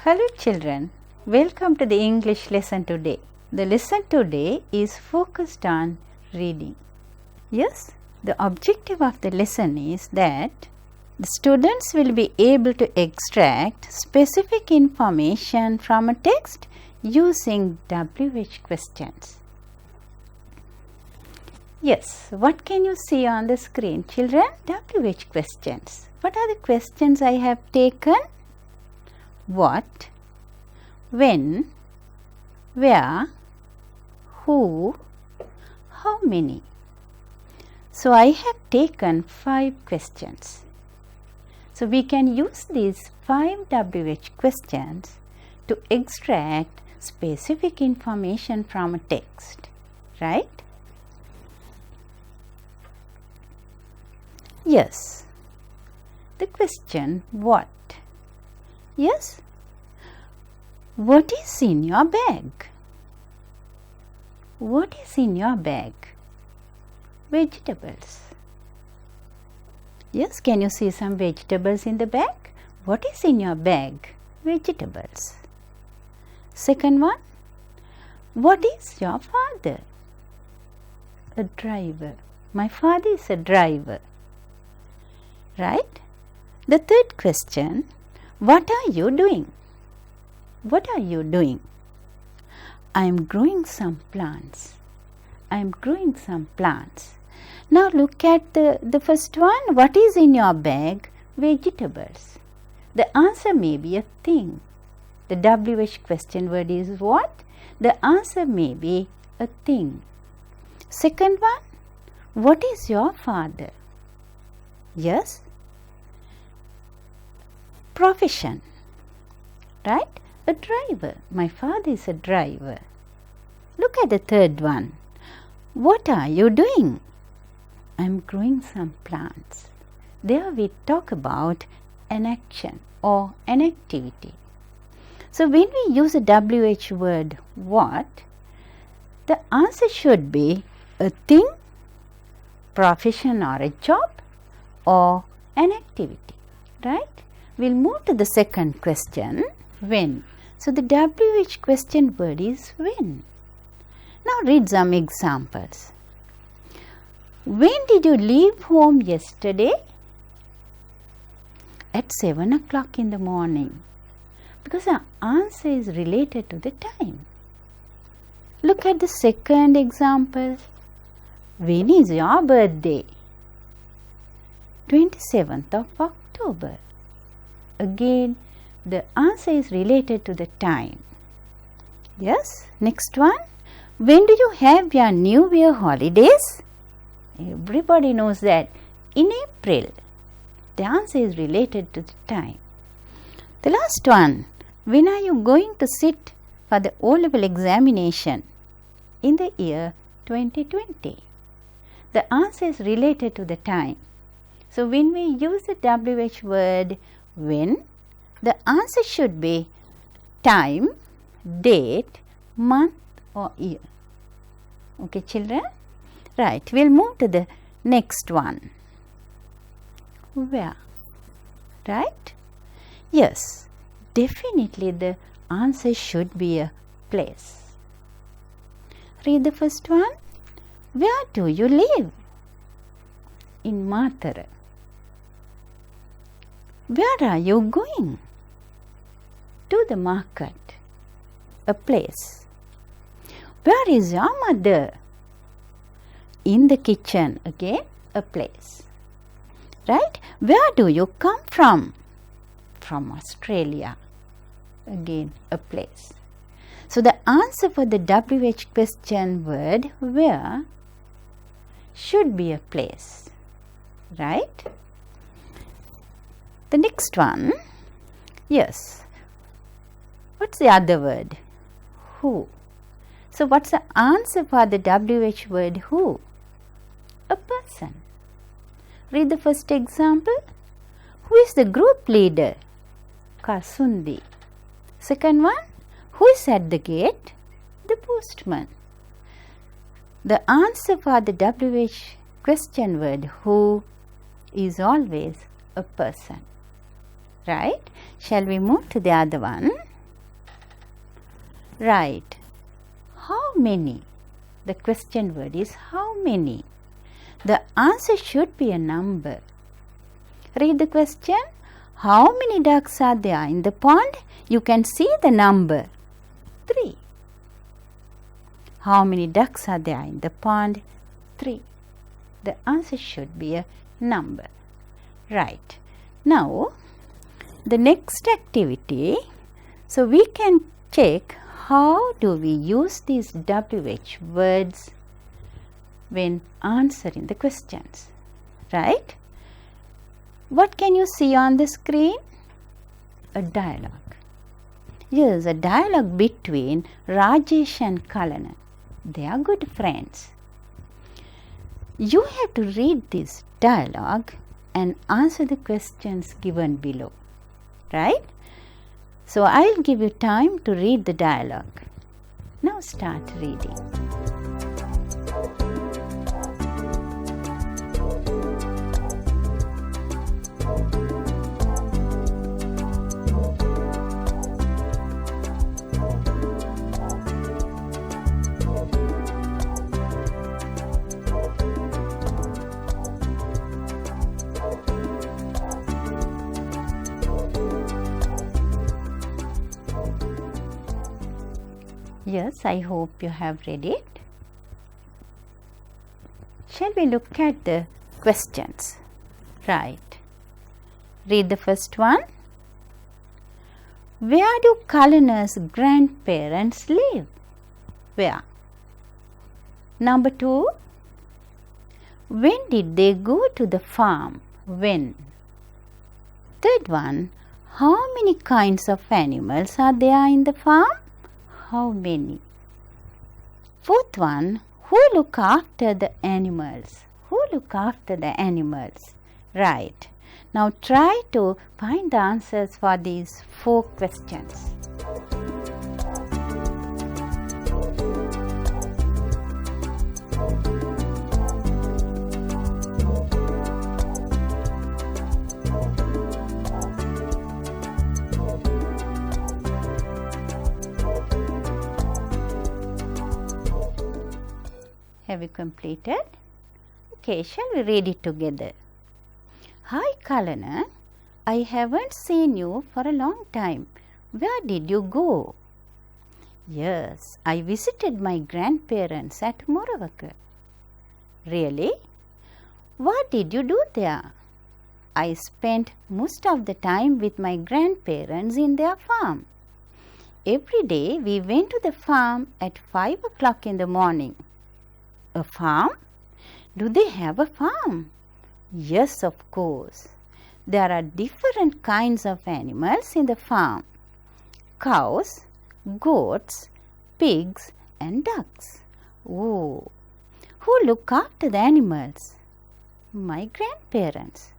Hello children, welcome to the English lesson today. The lesson today is focused on reading. Yes, the objective of the lesson is that the students will be able to extract specific information from a text using WH questions. Yes, what can you see on the screen, children? WH questions. What are the questions I have taken? What, when, where, who, how many. So I have taken 5 questions. So we can use these 5 WH questions to extract specific information from a text, right? Yes. The question what? Yes. What is in your bag? What is in your bag? Vegetables. Yes, can you see some vegetables in the bag? What is in your bag? Vegetables. Second one. What is your father? A driver. My father is a driver. Right? The third question. What are you doing? What are you doing? I am growing some plants. I am growing some plants. Now look at the first one. What is in your bag? Vegetables. The answer may be a thing. The WH question word is what? The answer may be a thing. Second one. What is your father? Yes. Profession, right? A driver. My father is a driver. Look at the third one. What are you doing? I am growing some plants. There we talk about an action or an activity. So when we use a WH word what, the answer should be a thing, profession or a job, or an activity, right? We'll move to the second question, when. So the WH question word is when. Now read some examples. When did you leave home yesterday? At 7 o'clock in the morning. Because the answer is related to the time. Look at the second example. When is your birthday? 27th of October. Again, the answer is related to the time. Yes, next one. When do you have your New Year holidays? Everybody knows that. In April. The answer is related to the time. The last one. When are you going to sit for the O-level examination? In the year 2020. The answer is related to the time. So when we use the WH word when, the answer should be time, date, month or year. Okay, children? Right, we'll move to the next one. Where? Right? Yes, definitely the answer should be a place. Read the first one. Where do you live? In Mathura. Where are you going? To the market. A place. Where is your mother? In the kitchen. Again, a place. Right? Where do you come from? From Australia. Again, a place. So the answer for the WH question word where should be a place. Right? The next one, yes. What's the other word? Who. So what's the answer for the WH word who? A person. Read the first example. Who is the group leader? Kasundi. Second one, who is at the gate? The postman. The answer for the WH question word who is always a person. Right? Shall we move to the other one? Right. How many? The question word is how many. The answer should be a number. Read the question. How many ducks are there in the pond? You can see the number 3. How many ducks are there in the pond? 3. The answer should be a number. Right. Now, the next activity, so we can check how do we use these WH words when answering the questions, right? What can you see on the screen? A dialogue. Yes, a dialogue between Rajesh and Kalana. They are good friends. You have to read this dialogue and answer the questions given below, right? So I'll give you time to read the dialogue. Now start reading. Yes, I hope you have read it. Shall we look at the questions? Right. Read the first one. Where do Kalana's grandparents live? Where? Number 2. When did they go to the farm? When? Third one. How many kinds of animals are there in the farm? How many? Fourth one, who look after the animals? Who look after the animals? Right. Now try to find the answers for these 4 questions. Have you completed? Okay, shall we read it together? Hi Kalana, I haven't seen you for a long time. Where did you go? Yes, I visited my grandparents at Moravaka. Really? What did you do there? I spent most of the time with my grandparents in their farm. Every day we went to the farm at 5 o'clock in the morning. A farm? Do they have a farm? Yes, of course. There are different kinds of animals in the farm. Cows, goats, pigs and ducks. Oh, who look after the animals? My grandparents.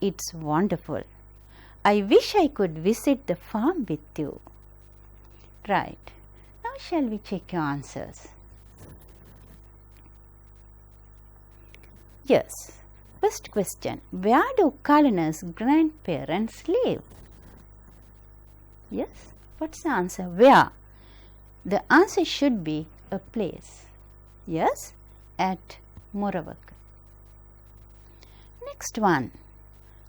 It's wonderful. I wish I could visit the farm with you. Right. Now shall we check your answers? Yes. First question. Where do Kalana's grandparents live? Yes. What's the answer? Where? The answer should be a place. Yes. At Moravaka. Next one.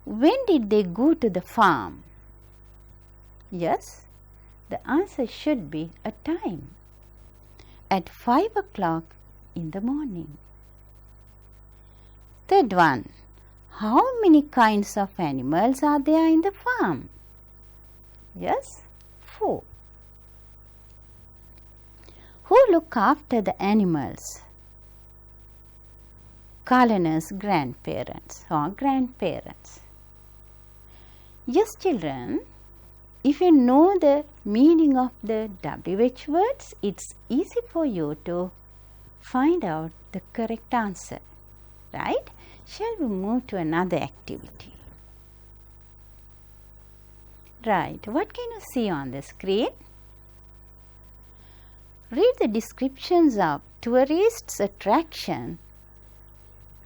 When did they go to the farm? Yes. The answer should be a time. At 5 o'clock in the morning. Third one. How many kinds of animals are there in the farm? Yes, 4. Who look after the animals? Kalana's grandparents or grandparents. Yes, children, if you know the meaning of the WH words, it's easy for you to find out the correct answer, right? Shall we move to another activity? Right, what can you see on the screen? Read the descriptions of tourists' attraction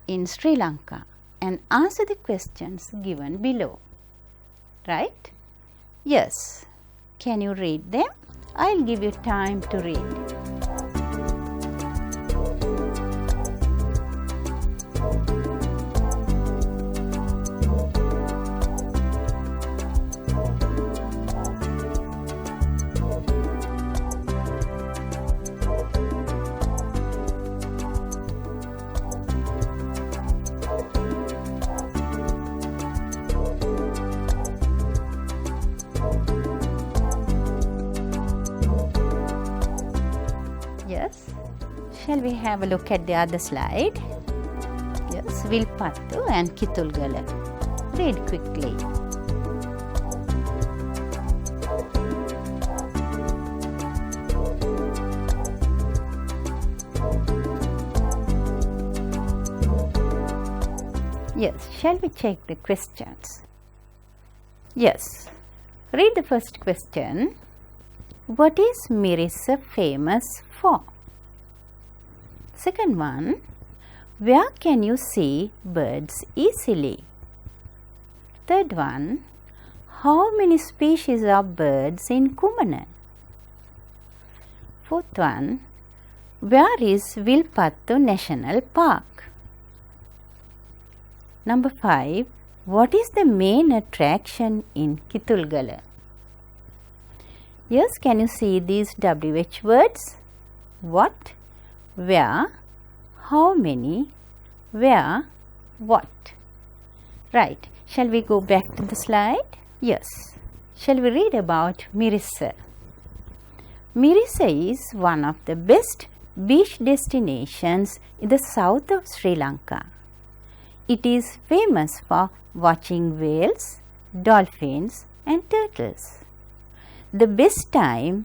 in Sri Lanka and answer the questions given below. Right? Yes. Can you read them? I'll give you time to read. Yes. Shall we have a look at the other slide? Yes, Vilpattu and Kitulgala. Read quickly. Yes, shall we check the questions? Yes. Read the first question. What is Mirissa famous for? Second one, where can you see birds easily? Third one, how many species of birds in Kumana? Fourth one, where is Vilpattu National Park? Number 5, what is the main attraction in Kitulgala? Yes, can you see these WH words? What, where, how many, where, what? Right. Shall we go back to the slide? Yes. Shall we read about Mirissa? Mirissa is one of the best beach destinations in the south of Sri Lanka. It is famous for watching whales, dolphins and turtles. The best time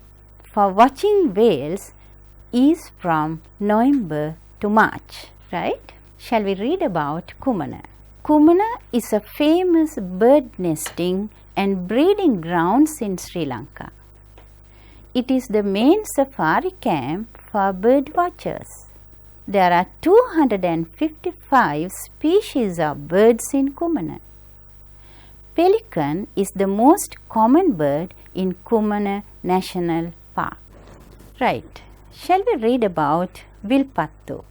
for watching whales is from November to March, right? Shall we read about Kumana? Kumana is a famous bird nesting and breeding grounds in Sri Lanka. It is the main safari camp for bird watchers. There are 255 species of birds in Kumana. Pelican is the most common bird in Kumana National Park. Right. Shall we read about Vilpattu?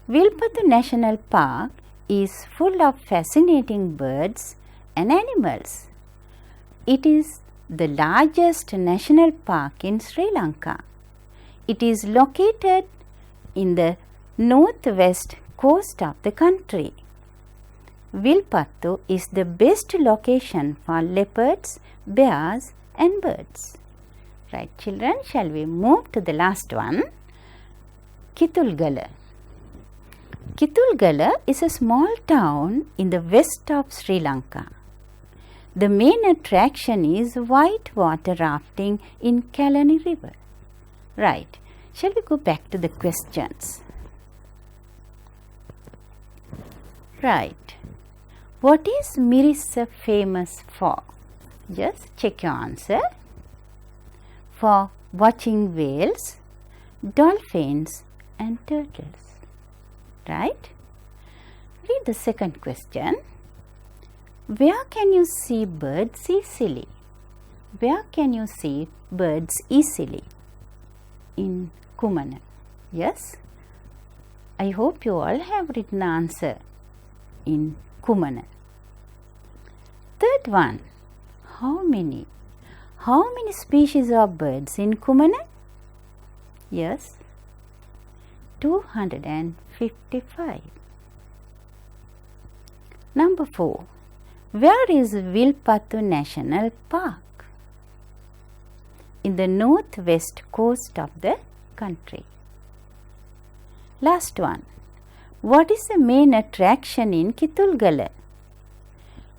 Vilpattu National Park is full of fascinating birds and animals. It is the largest national park in Sri Lanka. It is located in the northwest coast of the country. Vilpattu is the best location for leopards, bears and birds. Right, children, shall we move to the last one? Kitulgala. Kitulgala is a small town in the west of Sri Lanka. The main attraction is whitewater rafting in Kalani River. Right. Shall we go back to the questions? Right. What is Mirissa famous for? Just check your answer. For watching whales, dolphins and turtles. Right? Read the second question. Where can you see birds easily? Where can you see birds easily? In Kumana. Yes? I hope you all have written the answer in Kumana. Third one. How many? How many species of birds in Kumana? Yes. 255. Number 4. Where is Vilpattu National Park? In the northwest coast of the country. Last one. What is the main attraction in Kitulgala?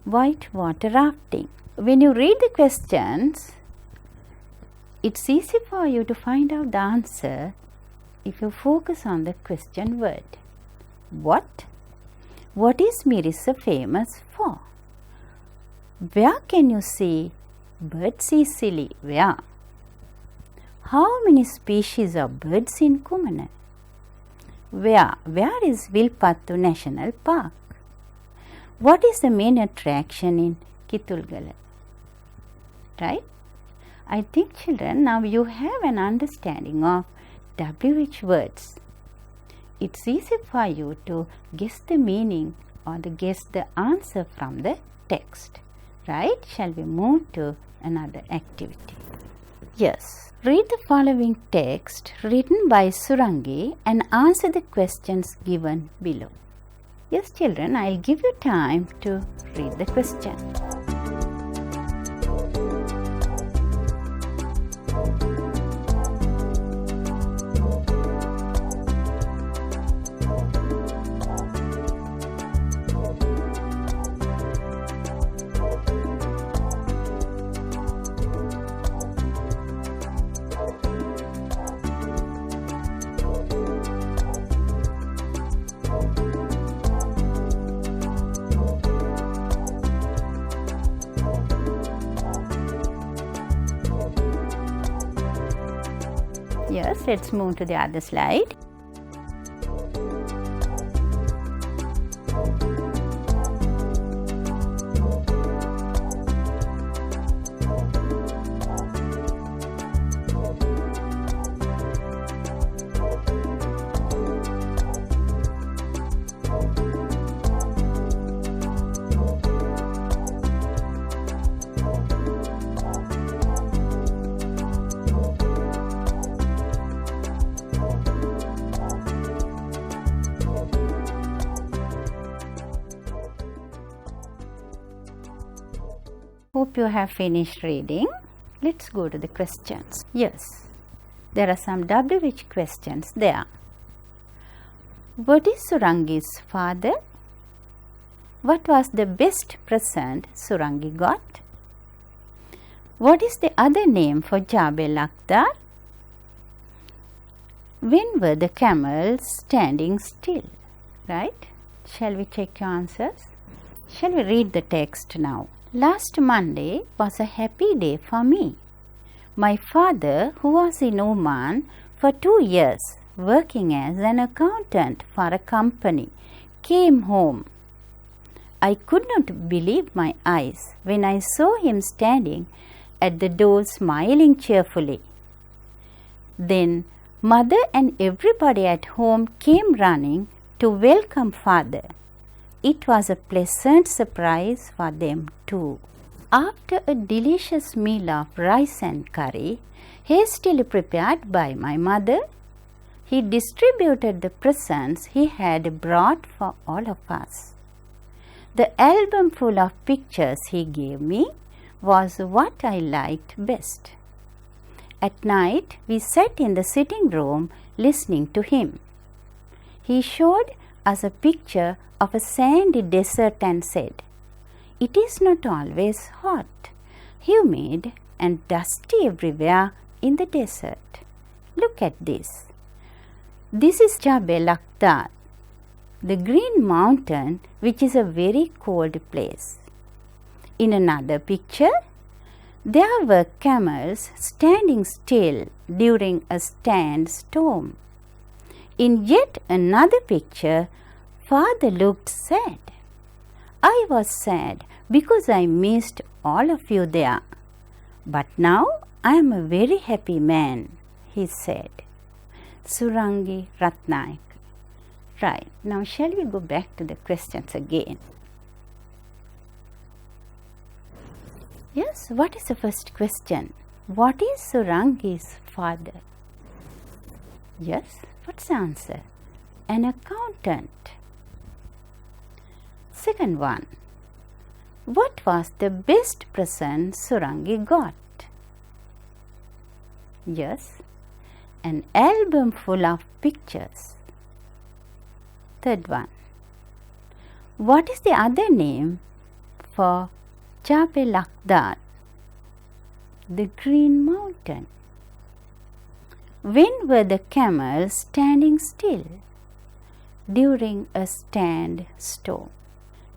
Whitewater rafting. When you read the questions, it's easy for you to find out the answer if you focus on the question word. What? What is Mirissa famous for? Where can you see birds easily? Where? How many species of birds in Kumana? Where? Where is Vilpattu National Park? What is the main attraction in Kitulgala? Right? I think children, now you have an understanding of WH words. It's easy for you to guess the meaning or guess the answer from the text. Right? Shall we move to another activity? Yes. Read the following text written by Surangi and answer the questions given below. Yes, children, I'll give you time to read the question. Yes, let's move to the other slide. Hope you have finished reading. Let's go to the questions. Yes, there are some WH questions there. What is Surangi's father? What was the best present Surangi got? What is the other name for Jabel Akhtar? When were the camels standing still? Right? Shall we check your answers? Shall we read the text now? Last Monday was a happy day for me. My father, who was in Oman for 2 years working as an accountant for a company, came home. I could not believe my eyes when I saw him standing at the door smiling cheerfully. Then mother and everybody at home came running to welcome father. It was a pleasant surprise for them too. After a delicious meal of rice and curry, hastily prepared by my mother, he distributed the presents he had brought for all of us. The album full of pictures he gave me was what I liked best. At night, we sat in the sitting room listening to him. He showed us a picture of a sandy desert and said, "It is not always hot, humid and dusty everywhere in the desert. Look at this. This is Jabal Akhtar, the green mountain which is a very cold place." In another picture, there were camels standing still during a sandstorm. In yet another picture, father looked sad. I was sad because I missed all of you there. But now I am a very happy man, he said. Surangi Ratnaik. Right, now shall we go back to the questions again? Yes, what is the first question? What is Surangi's father? Yes, what's the answer? An accountant. Second one, what was the best present Surangi got? Yes, an album full of pictures. Third one, what is the other name for Jabal Akhtar, the green mountain? When were the camels standing still? During a sandstorm.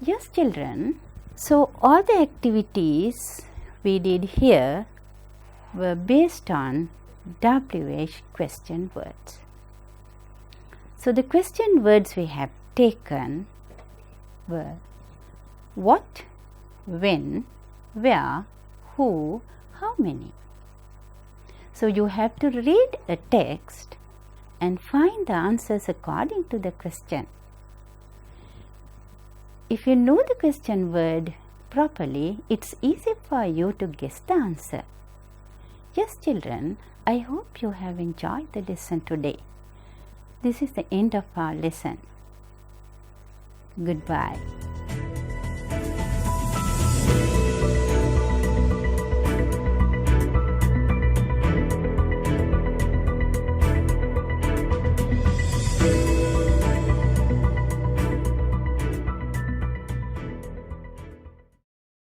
Yes, children, so all the activities we did here were based on WH question words. So the question words we have taken were what, when, where, who, how many. So you have to read a text and find the answers according to the question. If you know the question word properly, it's easy for you to guess the answer. Yes, children, I hope you have enjoyed the lesson today. This is the end of our lesson. Goodbye.